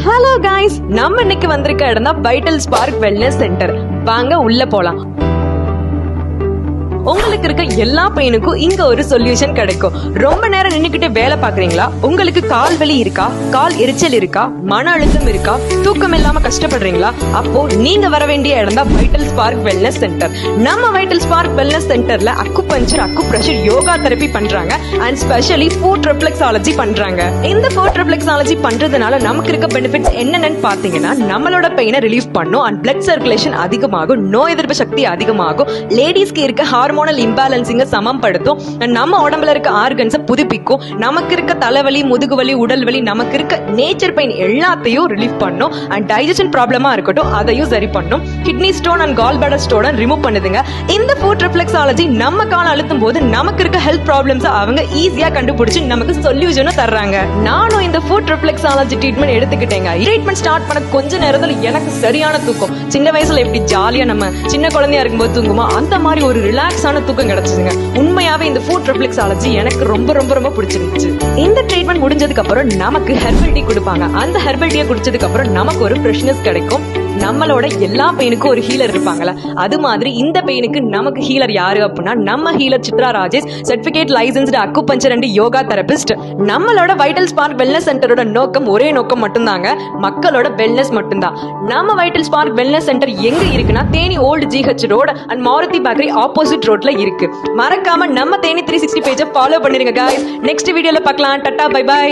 Hello guys, நம்ம இன்னைக்கு வந்திருக்க இடம் தான் வைட்டல் ஸ்பார்க் வெல்னஸ் சென்டர். வாங்க உள்ள போலாம். உங்களுக்கு இருக்க எல்லா பெயினுக்கும் இங்க ஒரு சொல்யூஷன் கிடைக்கும். ரொம்ப நேரம் நின்னுக்கிட்டே வேலை பாக்குறீங்களா? உங்களுக்கு கால் வலி இருக்கா, கால் எரிச்சல் இருக்கா, மன அழுத்தம் இருக்கா, தூக்கம் இல்லாம கஷ்டப்படுறீங்களா? அப்போ நீங்க வர வேண்டிய இடம் தான் வைட்டல் ஸ்பார்க் வெல்னஸ் சென்டர். நம்ம வைட்டல் ஸ்பார்க் வெல்னஸ் சென்டர்ல அக்குபஞ்சர், அக்குப்ரெஷர், யோகா தெரப்பி பண்றாங்க அண்ட் ஸ்பெஷலி ஃபுட் ரிஃப்ளெக்ஸாலஜி பண்றாங்க. இந்த ஃபுட் ரிஃப்ளெக்ஸாலஜி பண்றதுனால நமக்கு இருக்க பெனிஃபிட்ஸ் என்னென்னு பாத்தீங்கன்னா, நம்மளோட பெயினை ரிலீஃப் பண்ணும் அண்ட் பிளட் சர்க்குலேஷன் அதிகமாகும், நோய் எதிர்ப்பு சக்தி அதிகமாகும், லேடிஸ்க்கு இருக்க ஹார்மோனல் இம்பேலன்சிங்க சமப்படுத்தும், நம்ம உடம்புல இருக்க ஆர்கன்ஸை புதுப்பிக்கும், நமக்கு இருக்க தலைவலி, முதுகுவலி, உடல் வலி, நமக்கு இருக்க நேச்சர் பெயின் எல்லாத்தையும் ரிலீஃப் பண்ணும் அண்ட் டைஜஷன் ப்ராப்ளமா இருக்கட்டும் அதையும் சரி பண்ணும். Kidney stone and gall bladder ஸ்டோனை ரிமூவ் பண்ணுதுங்க. இந்த ஃபுட் ரிஃப்ளெக்ஸாலஜி நம்ம கால அழுத்தும் போது நமக்கு இருக்க ஹெல்த் ப்ராப்ளம்ஸ் அவங்க ஈஸியா கண்டுபிடிச்சு நமக்கு சொல்யூஷனும் தர்றாங்க. நானும் இந்த ஃபுட் ரிஃப்ளெக்ஸாலஜி ட்ரீட்மெண்ட் எடுத்துக்கிட்டேங்க. ட்ரீட்மெண்ட் ஸ்டார்ட் பண்ண கொஞ்ச நேரத்துல எனக்கு சரியான தூக்கம். சின்ன வயசுல எப்படி ஜாலியா நம்ம சின்ன குழந்தையா இருக்கும்போது தூங்குமோ அந்த மாதிரி ஒரு ரிலாக்ஸான தூக்கம் கிடைச்சதுங்க. உண்மையாவே இந்த ஃபுட் ரிஃப்ளெக்ஸாலஜி எனக்கு ரொம்ப ரொம்ப ரொம்ப பிடிச்சிருந்துச்சு. இந்த ட்ரீட்மெண்ட் முடிஞ்சதுக்கு அப்புறம் நமக்கு ஹெர்பல் டீ கொடுப்பாங்க. அந்த ஹெர்பல் டீயை குடிச்சதுக்கு அப்புறம் நமக்கு ஒரு ஃப்ரெஷ்னஸ் கிடைக்கும். நம்மளோட எல்லா பெயினுக்கும் ஒரு ஹீலர் இருப்பாங்கல்ல, அது மாதிரி இந்த பெயினுக்கு நமக்கு ஹீலர் யாரு அப்படின்னா நம்ம healer Chitra Rajesh, certificate licensed acupuncture and yoga therapist. நம்மளோட வைட்டல் ஸ்பார்க் வெல்னஸ் சென்டரோட நோக்கம் ஒரே நோக்கம் மட்டும்தாங்க, மக்களோட வெல்னஸ் மட்டும்தான். நம்ம வைட்டல் ஸ்பார்க் வெல்னஸ் சென்டர் எங்க இருக்குன்னா Theni old GH road and Maruti bakery opposite ரோட்ல இருக்கு. மறக்காம நம்ம தேனி 360 பேஜை ஃபாலோ பண்ணிருங்க guys. நெக்ஸ்ட் வீடியோல பார்க்கலாம். டாடா, பை பை.